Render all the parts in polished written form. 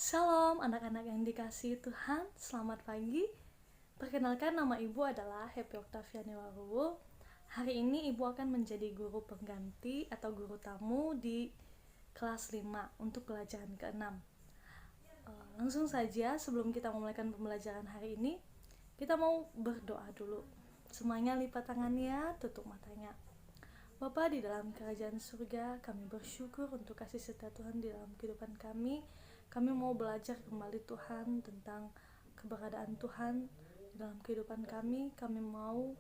Shalom anak-anak yang dikasihi Tuhan, selamat pagi. Perkenalkan, nama Ibu adalah Happy Octaviani Waruwo. Hari ini Ibu akan menjadi guru pengganti atau guru tamu di kelas 5 untuk pelajaran ke-6. Langsung saja, sebelum kita memulai pembelajaran hari ini, kita mau berdoa dulu. Semuanya lipat tangannya, tutup matanya. Bapa di dalam kerajaan surga, kami bersyukur untuk kasih setia Tuhan di dalam kehidupan kami. Kami mau belajar kembali Tuhan tentang keberadaan Tuhan di dalam kehidupan kami. Kami mau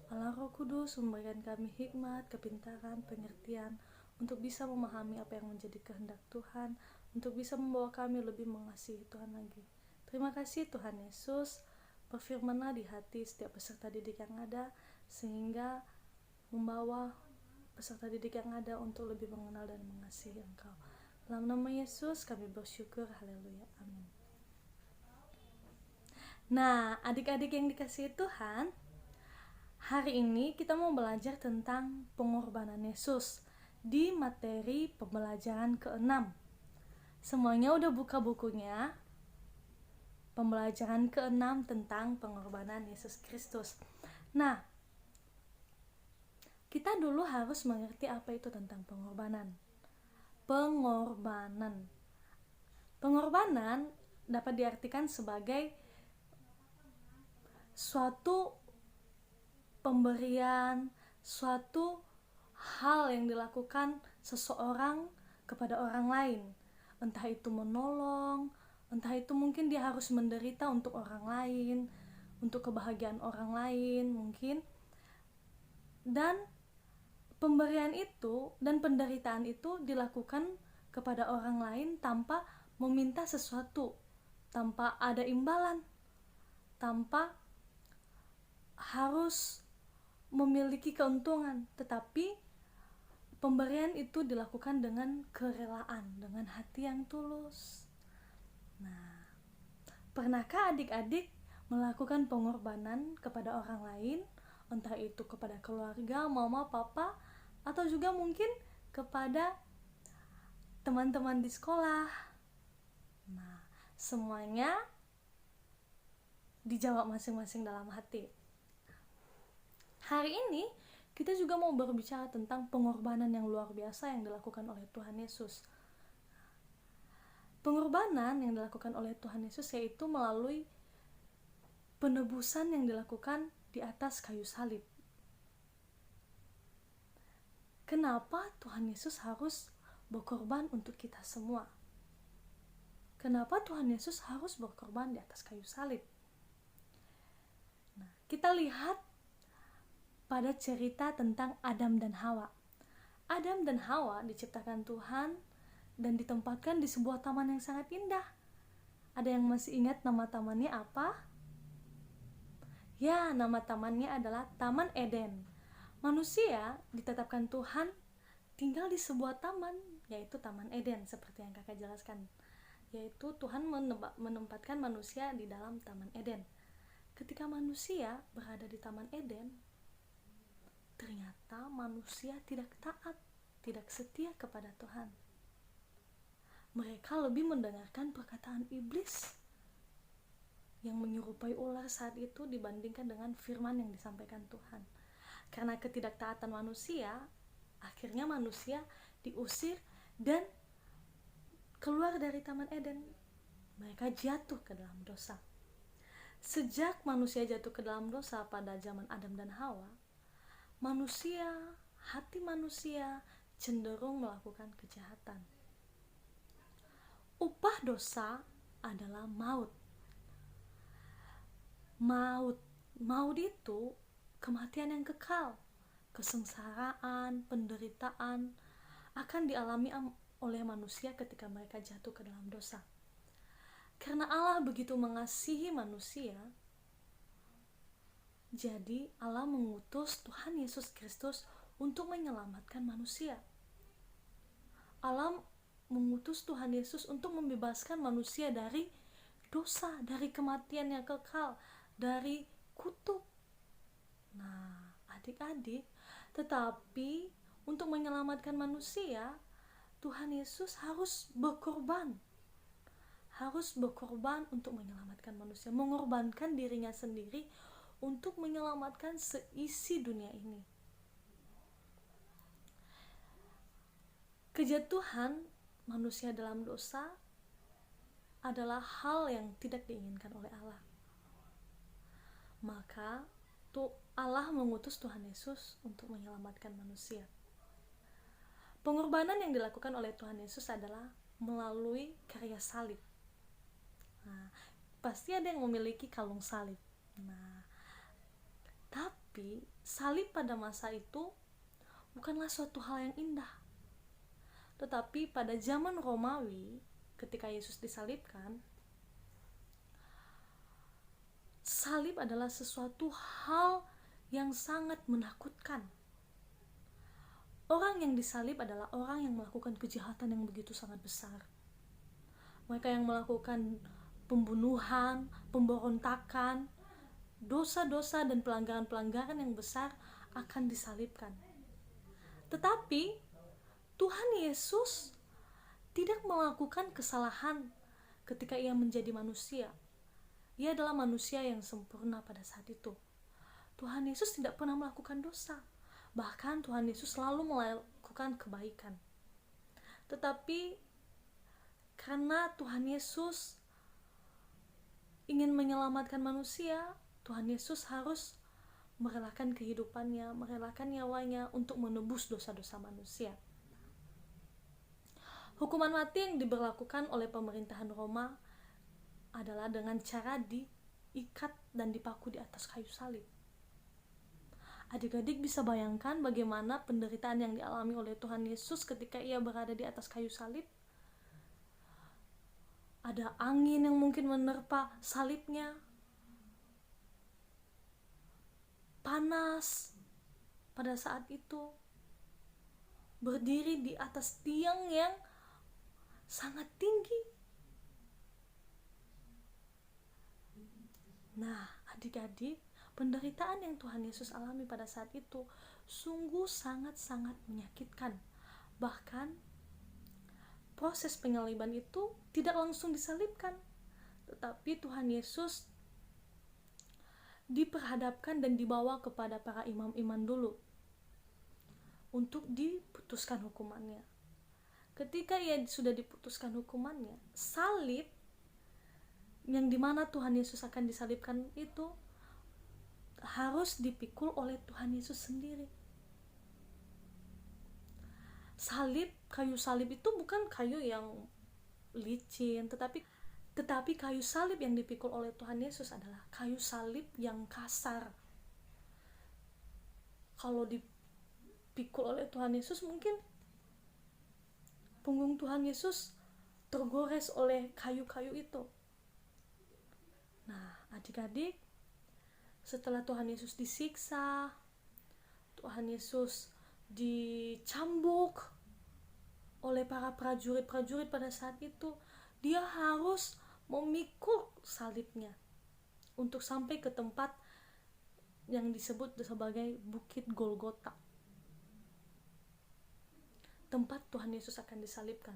Allah Roh Kudus memberikan kami hikmat, kepintaran, pengertian untuk bisa memahami apa yang menjadi kehendak Tuhan, untuk bisa membawa kami lebih mengasihi Tuhan lagi. Terima kasih Tuhan Yesus, berfirman-Lah di hati setiap peserta didik yang ada, sehingga membawa peserta didik yang ada untuk lebih mengenal dan mengasihi Engkau. Dalam nama Yesus kami bersyukur, haleluya, amin. Nah, adik-adik yang dikasihi Tuhan, hari ini kita mau belajar tentang pengorbanan Yesus di materi pembelajaran ke-6. Semuanya udah buka bukunya? Pembelajaran ke-6 tentang pengorbanan Yesus Kristus. Nah, kita dulu harus mengerti apa itu tentang pengorbanan. Pengorbanan dapat diartikan sebagai suatu pemberian, suatu hal yang dilakukan seseorang kepada orang lain. Entah itu menolong, entah itu mungkin dia harus menderita untuk orang lain, untuk kebahagiaan orang lain mungkin. Dan pemberian itu dan penderitaan itu dilakukan kepada orang lain tanpa meminta sesuatu, tanpa ada imbalan, tanpa harus memiliki keuntungan, tetapi pemberian itu dilakukan dengan kerelaan, dengan hati yang tulus. Nah, pernahkah adik-adik melakukan pengorbanan kepada orang lain? Entah itu kepada keluarga, mama, papa, atau juga mungkin kepada teman-teman di sekolah. Nah, semuanya dijawab masing-masing dalam hati. Hari ini kita juga mau berbicara tentang pengorbanan yang luar biasa yang dilakukan oleh Tuhan Yesus. Pengorbanan yang dilakukan oleh Tuhan Yesus yaitu melalui penebusan yang dilakukan di atas kayu salib. Kenapa Tuhan Yesus harus berkorban untuk kita semua? Kenapa Tuhan Yesus harus berkorban di atas kayu salib? Nah, kita lihat pada cerita tentang Adam dan Hawa. Adam dan Hawa diciptakan Tuhan dan ditempatkan di sebuah taman yang sangat indah. Ada yang masih ingat nama tamannya apa? Ya, nama tamannya adalah Taman Eden. Manusia ditetapkan Tuhan tinggal di sebuah taman, yaitu Taman Eden, seperti yang kakak jelaskan. Yaitu Tuhan menempatkan manusia di dalam Taman Eden. Ketika manusia berada di Taman Eden, ternyata manusia tidak taat, tidak setia kepada Tuhan. Mereka lebih mendengarkan perkataan iblis yang menyerupai ular saat itu dibandingkan dengan firman yang disampaikan Tuhan. Karena ketidaktaatan manusia, akhirnya manusia diusir dan keluar dari Taman Eden. Mereka jatuh ke dalam dosa. Sejak manusia jatuh ke dalam dosa pada zaman Adam dan Hawa, hati manusia cenderung melakukan kejahatan. Upah dosa adalah maut. Maut itu kematian yang kekal, kesengsaraan, penderitaan akan dialami oleh manusia ketika mereka jatuh ke dalam dosa. Karena Allah begitu mengasihi manusia, jadi Allah mengutus Tuhan Yesus Kristus untuk menyelamatkan manusia. Allah mengutus Tuhan Yesus untuk membebaskan manusia dari dosa, dari kematian yang kekal, dari kutuk. Nah, adik-adik, tetapi untuk menyelamatkan manusia, Tuhan Yesus harus berkorban, harus berkorban untuk menyelamatkan manusia, mengorbankan dirinya sendiri untuk menyelamatkan seisi dunia ini. Kejatuhan manusia dalam dosa adalah hal yang tidak diinginkan oleh Allah. Maka Allah mengutus Tuhan Yesus untuk menyelamatkan manusia. Pengorbanan yang dilakukan oleh Tuhan Yesus adalah melalui karya salib. Nah, pasti ada yang memiliki kalung salib. Nah, tapi salib pada masa itu bukanlah suatu hal yang indah. Tetapi pada zaman Romawi, ketika Yesus disalibkan, salib adalah sesuatu hal yang sangat menakutkan. Orang yang disalib adalah orang yang melakukan kejahatan yang begitu sangat besar. Mereka yang melakukan pembunuhan, pemberontakan, dosa-dosa dan pelanggaran-pelanggaran yang besar akan disalibkan. Tetapi Tuhan Yesus tidak melakukan kesalahan ketika ia menjadi manusia. Ia adalah manusia yang sempurna pada saat itu. Tuhan Yesus tidak pernah melakukan dosa. Bahkan Tuhan Yesus selalu melakukan kebaikan. Tetapi karena Tuhan Yesus ingin menyelamatkan manusia, Tuhan Yesus harus merelakan kehidupannya, merelakan nyawanya untuk menebus dosa-dosa manusia. Hukuman mati yang diberlakukan oleh pemerintahan Roma adalah dengan cara diikat dan dipaku di atas kayu salib. Adik-adik bisa bayangkan bagaimana penderitaan yang dialami oleh Tuhan Yesus ketika ia berada di atas kayu salib. Ada angin yang mungkin menerpa salibnya, panas pada saat itu, berdiri di atas tiang yang sangat tinggi. Nah, adik-adik, penderitaan yang Tuhan Yesus alami pada saat itu sungguh sangat-sangat menyakitkan. Bahkan proses penyaliban itu tidak langsung disalibkan, tetapi Tuhan Yesus diperhadapkan dan dibawa kepada para imam-imam dulu untuk diputuskan hukumannya. Ketika ia sudah diputuskan hukumannya, salib yang dimana Tuhan Yesus akan disalibkan itu harus dipikul oleh Tuhan Yesus sendiri. Kayu salib itu bukan kayu yang licin, tetapi kayu salib yang dipikul oleh Tuhan Yesus adalah kayu salib yang kasar. Kalau dipikul oleh Tuhan Yesus, mungkin punggung Tuhan Yesus tergores oleh kayu-kayu itu. Nah, adik-adik, setelah Tuhan Yesus disiksa, Tuhan Yesus dicambuk oleh para prajurit-prajurit pada saat itu, dia harus memikul salibnya untuk sampai ke tempat yang disebut sebagai Bukit Golgota, tempat Tuhan Yesus akan disalibkan.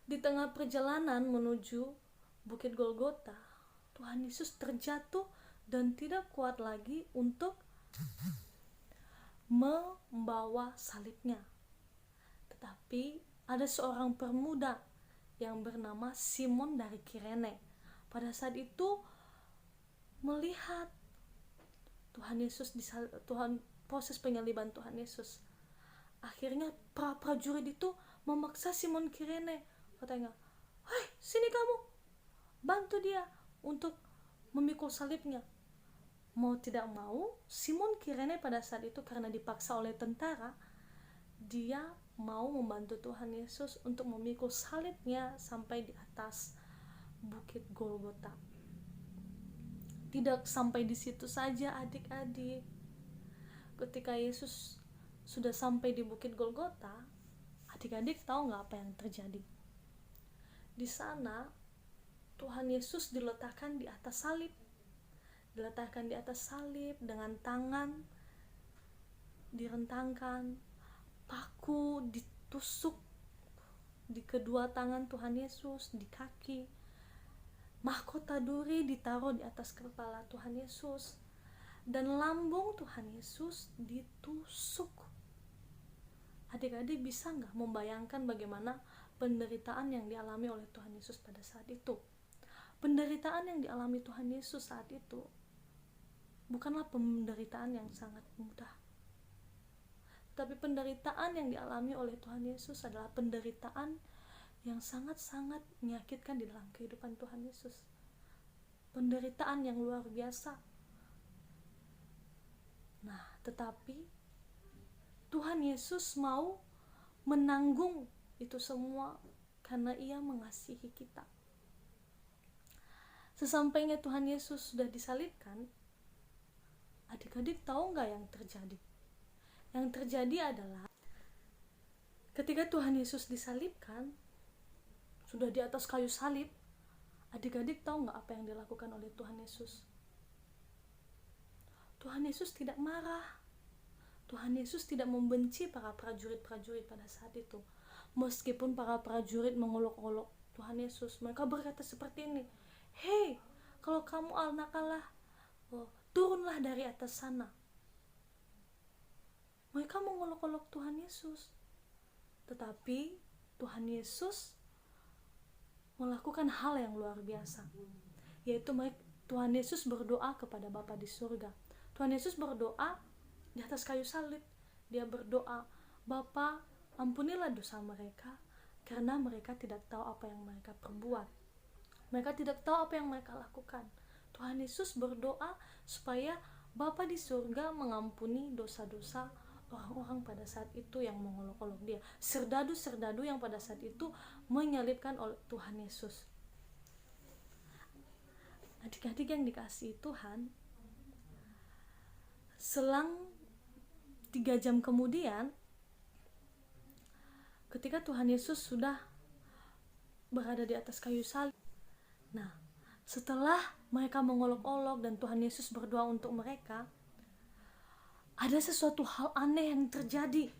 Di tengah perjalanan menuju Bukit Golgota, Tuhan Yesus terjatuh dan tidak kuat lagi untuk membawa salibnya. Tetapi ada seorang pemuda yang bernama Simon dari Kirene. Pada saat itu melihat proses penyaliban Tuhan Yesus. Akhirnya prajurit itu memaksa Simon Kirene. Katanya, "Hei, sini kamu, bantu dia untuk memikul salibnya." Mau tidak mau, Simon Kirene pada saat itu karena dipaksa oleh tentara, dia mau membantu Tuhan Yesus untuk memikul salibnya sampai di atas Bukit Golgota. Tidak sampai di situ saja, adik-adik. Ketika Yesus sudah sampai di Bukit Golgota, adik-adik tahu nggak apa yang terjadi? Di sana Tuhan Yesus diletakkan di atas salib. Diletakkan di atas salib dengan tangan direntangkan, paku ditusuk di kedua tangan Tuhan Yesus, di kaki, mahkota duri ditaruh di atas kepala Tuhan Yesus, dan lambung Tuhan Yesus ditusuk. Adik-adik bisa nggak membayangkan bagaimana penderitaan yang dialami oleh Tuhan Yesus pada saat itu? Penderitaan yang dialami Tuhan Yesus saat itu bukanlah penderitaan yang sangat mudah, tapi penderitaan yang dialami oleh Tuhan Yesus adalah penderitaan yang sangat-sangat menyakitkan di dalam kehidupan Tuhan Yesus. Penderitaan yang luar biasa. Nah, tetapi Tuhan Yesus mau menanggung itu semua karena Ia mengasihi kita. Sesampainya Tuhan Yesus sudah disalibkan, adik-adik tahu nggak yang terjadi? Yang terjadi adalah ketika Tuhan Yesus disalibkan, sudah di atas kayu salib, adik-adik tahu nggak apa yang dilakukan oleh Tuhan Yesus? Tuhan Yesus tidak marah. Tuhan Yesus tidak membenci para prajurit-prajurit pada saat itu. Meskipun para prajurit mengolok-olok Tuhan Yesus, mereka berkata seperti ini, "Hei, kalau kamu anak Allah, turunlah dari atas sana." Mereka mengolok-olok Tuhan Yesus. Tetapi Tuhan Yesus melakukan hal yang luar biasa, yaitu Tuhan Yesus berdoa kepada Bapa di surga. Tuhan Yesus berdoa di atas kayu salib. Dia berdoa, "Bapa, ampunilah dosa mereka, karena mereka tidak tahu apa yang mereka perbuat." Mereka tidak tahu apa yang mereka lakukan. Tuhan Yesus berdoa supaya Bapa di surga mengampuni dosa-dosa orang-orang pada saat itu yang mengolok-olok Dia, serdadu-serdadu yang pada saat itu menyalibkan oleh Tuhan Yesus. Adik-adik yang dikasihi Tuhan, selang 3 jam kemudian, ketika Tuhan Yesus sudah berada di atas kayu salib, nah, setelah mereka mengolok-olok dan Tuhan Yesus berdoa untuk mereka, ada sesuatu hal aneh yang terjadi.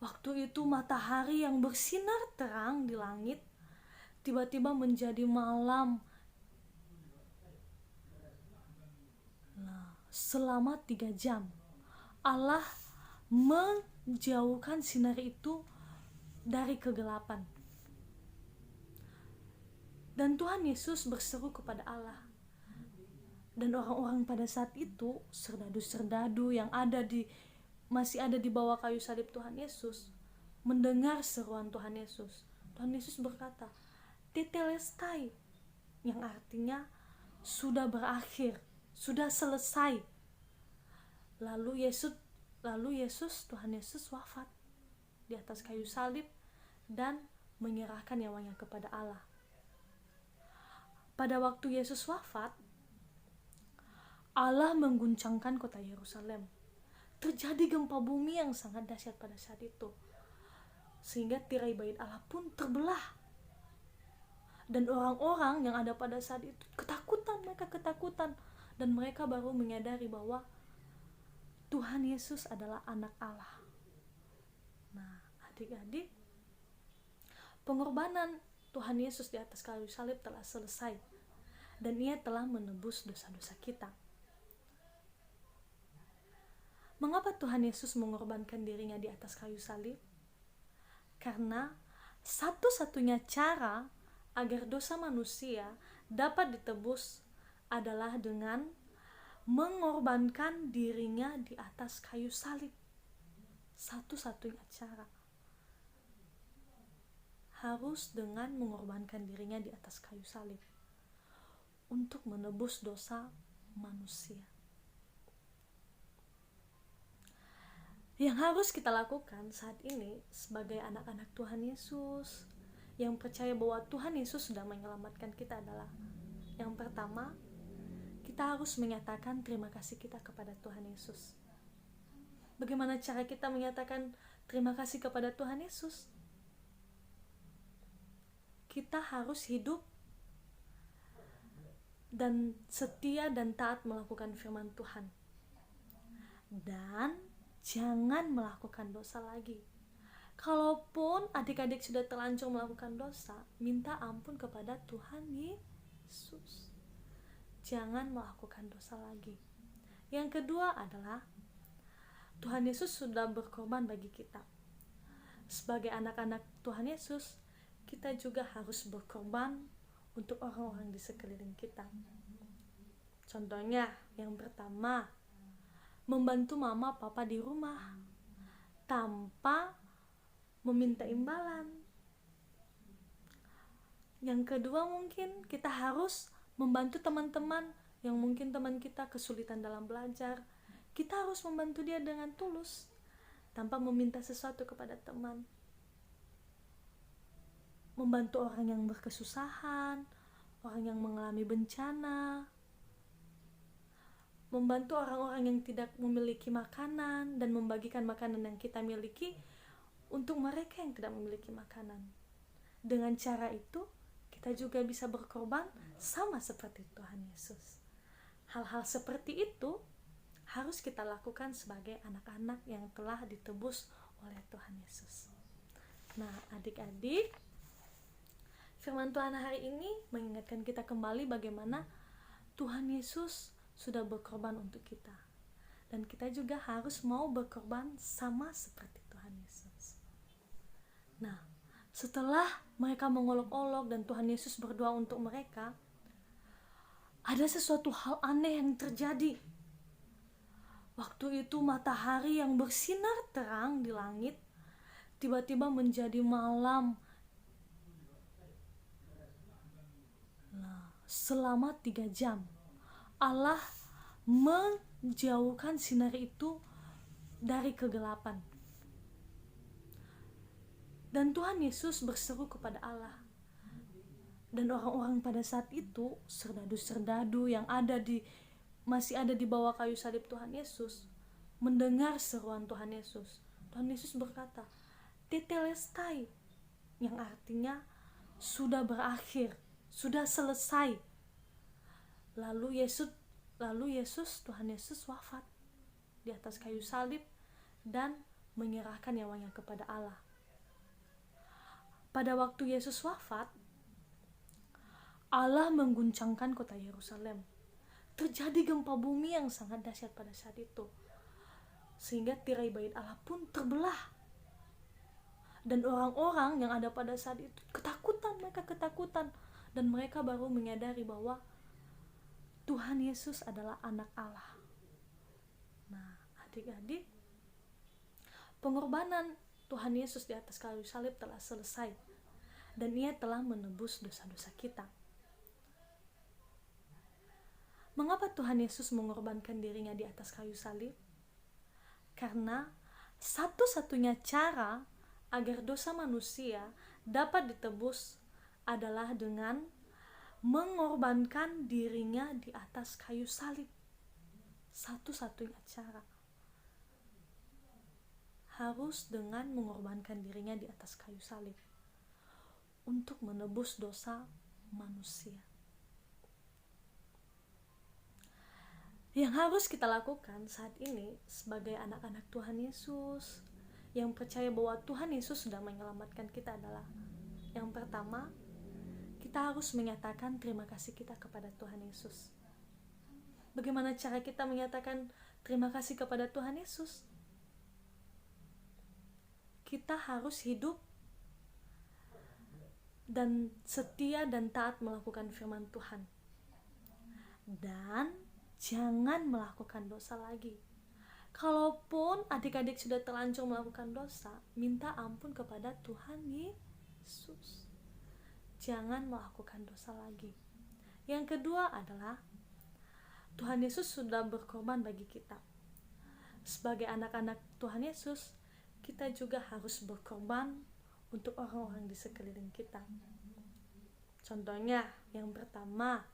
Waktu itu matahari yang bersinar terang di langit tiba-tiba menjadi malam. Nah, selama 3 jam Allah menjauhkan sinar itu dari kegelapan. Dan Tuhan Yesus berseru kepada Allah. Dan orang-orang pada saat itu, serdadu-serdadu yang masih ada di bawah kayu salib Tuhan Yesus, mendengar seruan Tuhan Yesus. Tuhan Yesus berkata, "Tetelestai," yang artinya sudah berakhir, sudah selesai. Lalu Tuhan Yesus wafat di atas kayu salib dan menyerahkan nyawanya kepada Allah. Pada waktu Yesus wafat, Allah mengguncangkan kota Yerusalem. Terjadi gempa bumi yang sangat dahsyat pada saat itu, sehingga tirai bait Allah pun terbelah. Dan orang-orang yang ada pada saat itu mereka ketakutan, dan mereka baru menyadari bahwa Tuhan Yesus adalah anak Allah. Nah, adik-adik, pengorbanan Tuhan Yesus di atas kayu salib telah selesai, dan Ia telah menebus dosa-dosa kita. Mengapa Tuhan Yesus mengorbankan dirinya di atas kayu salib? Karena satu-satunya cara agar dosa manusia dapat ditebus adalah dengan mengorbankan dirinya di atas kayu salib. Satu-satunya cara harus dengan mengorbankan dirinya di atas kayu salib untuk menebus dosa manusia. Yang harus kita lakukan saat ini sebagai anak-anak Tuhan Yesus yang percaya bahwa Tuhan Yesus sudah menyelamatkan kita adalah, yang pertama, kita harus menyatakan terima kasih kita kepada Tuhan Yesus. Bagaimana cara kita menyatakan terima kasih kepada Tuhan Yesus? Kita harus hidup dan setia dan taat melakukan firman Tuhan, dan jangan melakukan dosa lagi. Kalaupun adik-adik sudah terlanjur melakukan dosa, minta ampun kepada Tuhan Yesus. Jangan melakukan dosa lagi. Yang kedua adalah Tuhan Yesus sudah berkorban bagi kita. Sebagai anak-anak Tuhan Yesus, kita juga harus berkorban untuk orang-orang di sekeliling kita. Contohnya, yang pertama, membantu mama papa di rumah tanpa meminta imbalan. Yang kedua, mungkin kita harus membantu teman-teman yang mungkin teman kita kesulitan dalam belajar. Kita harus membantu dia dengan tulus tanpa meminta sesuatu kepada teman. Membantu orang yang berkesusahan, orang yang mengalami bencana, membantu orang-orang yang tidak memiliki makanan dan membagikan makanan yang kita miliki untuk mereka yang tidak memiliki makanan. Dengan cara itu, kita juga bisa berkorban sama seperti Tuhan Yesus. Hal-hal seperti itu harus kita lakukan sebagai anak-anak yang telah ditebus oleh Tuhan Yesus. Nah, adik-adik, firman Tuhan hari ini mengingatkan kita kembali bagaimana Tuhan Yesus sudah berkorban untuk kita. Dan kita juga harus mau berkorban sama seperti Tuhan Yesus. Nah, setelah mereka mengolok-olok dan Tuhan Yesus berdoa untuk mereka, ada sesuatu hal aneh yang terjadi. Waktu itu matahari yang bersinar terang di langit tiba-tiba menjadi malam. Nah, selama 3 jam Allah menjauhkan sinar itu dari kegelapan. Dan Tuhan Yesus berseru kepada Allah. Dan orang-orang pada saat itu, serdadu-serdadu yang masih ada di bawah kayu salib Tuhan Yesus, mendengar seruan Tuhan Yesus. Tuhan Yesus berkata, "Tetelestai," yang artinya sudah berakhir, sudah selesai. Lalu Tuhan Yesus wafat di atas kayu salib dan menyerahkan nyawanya kepada Allah. Pada waktu Yesus wafat, Allah mengguncangkan kota Yerusalem. Terjadi gempa bumi yang sangat dahsyat pada saat itu, sehingga tirai bait Allah pun terbelah. Dan orang-orang yang ada pada saat itu mereka ketakutan, dan mereka baru menyadari bahwa Tuhan Yesus adalah anak Allah. Nah, adik-adik, pengorbanan Tuhan Yesus di atas kayu salib telah selesai, dan Ia telah menebus dosa-dosa kita. Mengapa Tuhan Yesus mengorbankan dirinya di atas kayu salib? Karena satu-satunya cara agar dosa manusia dapat ditebus adalah dengan mengorbankan dirinya di atas kayu salib. Satu-satunya cara harus dengan mengorbankan dirinya di atas kayu salib untuk menebus dosa manusia. Yang harus kita lakukan saat ini sebagai anak-anak Tuhan Yesus yang percaya bahwa Tuhan Yesus sudah menyelamatkan kita adalah, yang pertama, kita harus menyatakan terima kasih kita kepada Tuhan Yesus. Bagaimana cara kita menyatakan terima kasih kepada Tuhan Yesus? Kita harus hidup dan setia dan taat melakukan firman Tuhan. Dan jangan melakukan dosa lagi. Kalaupun adik-adik sudah terlanjur melakukan dosa, minta ampun kepada Tuhan Yesus. Jangan melakukan dosa lagi. Yang kedua adalah Tuhan Yesus sudah berkorban bagi kita. Sebagai anak-anak Tuhan Yesus, kita juga harus berkorban untuk orang-orang di sekeliling kita. Contohnya, yang pertama,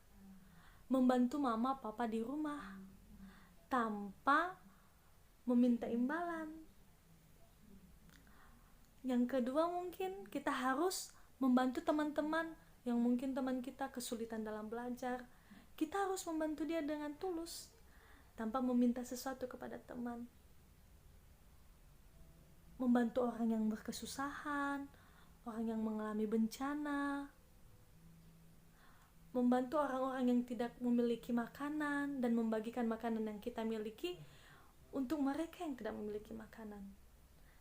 membantu mama papa di rumah tanpa meminta imbalan. Yang kedua, mungkin kita harus membantu teman-teman yang mungkin teman kita kesulitan dalam belajar. Kita harus membantu dia dengan tulus tanpa meminta sesuatu kepada teman. membantu orang yang berkesusahan, orang yang mengalami bencana, membantu orang-orang yang tidak memiliki makanan, dan membagikan makanan yang kita miliki untuk mereka yang tidak memiliki makanan.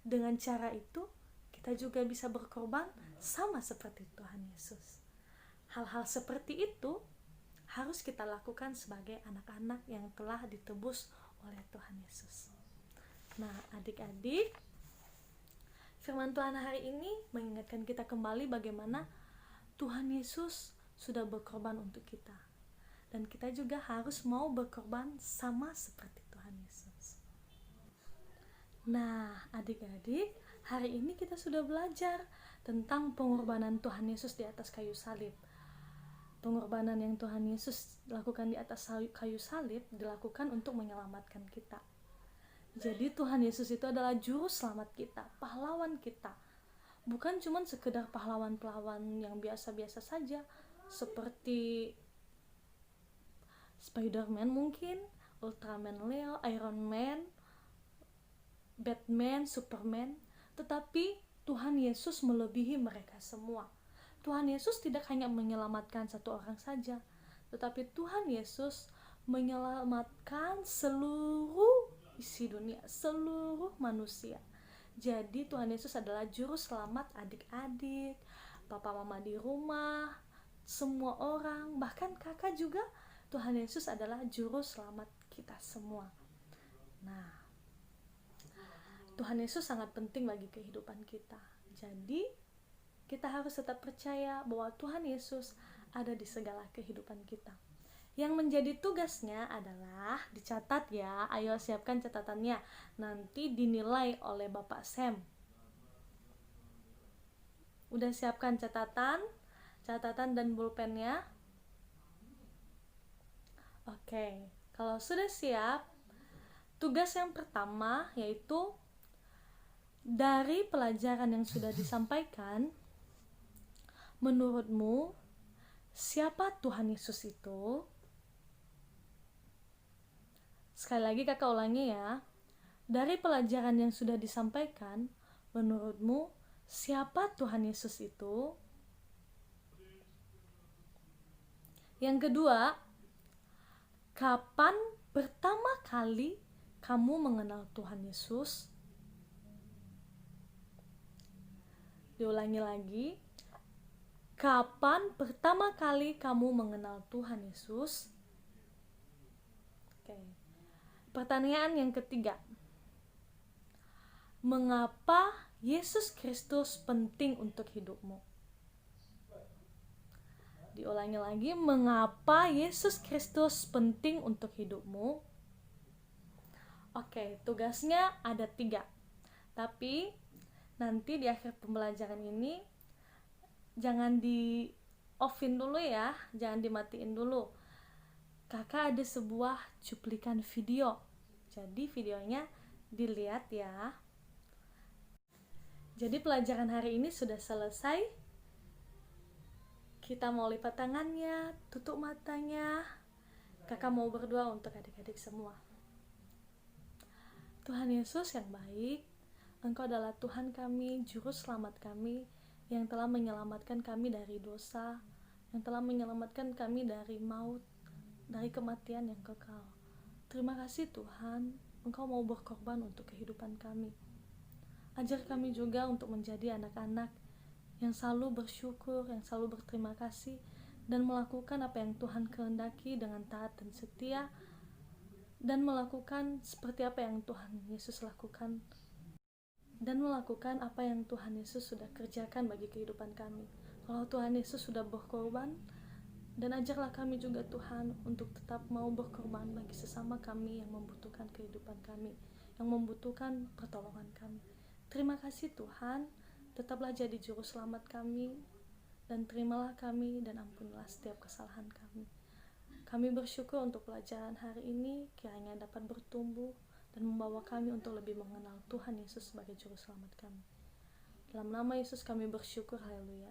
Dengan cara itu, kita juga bisa berkorban sama seperti Tuhan Yesus. Hal-hal seperti itu harus kita lakukan sebagai anak-anak yang telah ditebus oleh Tuhan Yesus. Nah, adik-adik, firman Tuhan hari ini mengingatkan kita kembali bagaimana Tuhan Yesus sudah berkorban untuk kita. Dan kita juga harus mau berkorban sama seperti Tuhan Yesus. Nah, adik-adik, hari ini kita sudah belajar tentang pengorbanan Tuhan Yesus di atas kayu salib. Pengorbanan yang Tuhan Yesus lakukan di atas kayu salib dilakukan untuk menyelamatkan kita. Jadi Tuhan Yesus itu adalah juru selamat kita, pahlawan kita. Bukan cuma sekedar pahlawan-pahlawan yang biasa-biasa saja, seperti Spider-Man mungkin, Ultraman Leo, Iron Man, Batman, Superman. Tetapi Tuhan Yesus melebihi mereka semua. Tuhan Yesus tidak hanya menyelamatkan satu orang saja, tetapi Tuhan Yesus menyelamatkan seluruh isi dunia, seluruh manusia. Jadi Tuhan Yesus adalah juru selamat adik-adik, papa mama di rumah, semua orang, bahkan kakak juga. Tuhan Yesus adalah juru selamat kita semua. Nah, Tuhan Yesus sangat penting bagi kehidupan kita. Jadi kita harus tetap percaya bahwa Tuhan Yesus ada di segala kehidupan kita. Yang menjadi tugasnya adalah dicatat ya. Ayo siapkan catatannya. Nanti dinilai oleh Bapak Sam. Udah siapkan catatan dan pulpennya? Oke, kalau sudah siap, tugas yang pertama yaitu dari pelajaran yang sudah disampaikan, menurutmu siapa Tuhan Yesus itu? Sekali lagi kakak ulangi ya. Dari pelajaran yang sudah disampaikan, menurutmu siapa Tuhan Yesus itu? Yang kedua, kapan pertama kali kamu mengenal Tuhan Yesus? Diulangi lagi. Kapan pertama kali kamu mengenal Tuhan Yesus? Oke. Pertanyaan yang ketiga. Mengapa Yesus Kristus penting untuk hidupmu? Diulangi lagi, mengapa Yesus Kristus penting untuk hidupmu? Oke, tugasnya ada 3. Tapi nanti di akhir pembelajaran ini jangan di offin dulu ya, jangan dimatiin dulu. Kakak ada sebuah cuplikan video. Jadi videonya dilihat ya. Jadi pelajaran hari ini sudah selesai. Kita mau lipat tangannya, tutup matanya. Kakak mau berdoa untuk adik-adik semua. Tuhan Yesus yang baik, Engkau adalah Tuhan kami, juru selamat kami, yang telah menyelamatkan kami dari dosa, yang telah menyelamatkan kami dari maut, dari kematian yang kekal. Terima kasih Tuhan, Engkau mau berkorban untuk kehidupan kami. Ajar kami juga untuk menjadi anak-anak yang selalu bersyukur, yang selalu berterima kasih, dan melakukan apa yang Tuhan kehendaki dengan taat dan setia, dan melakukan seperti apa yang Tuhan Yesus lakukan, dan melakukan apa yang Tuhan Yesus sudah kerjakan bagi kehidupan kami. Kalau Tuhan Yesus sudah berkorban, dan ajarlah kami juga Tuhan untuk tetap mau berkorban bagi sesama kami yang membutuhkan kehidupan kami, yang membutuhkan pertolongan kami. Terima kasih Tuhan, tetaplah jadi juru selamat kami, dan terimalah kami dan ampunilah setiap kesalahan kami. Kami bersyukur untuk pelajaran hari ini, kiranya dapat bertumbuh dan membawa kami untuk lebih mengenal Tuhan Yesus sebagai juru selamat kami. Dalam nama Yesus kami bersyukur, haleluya.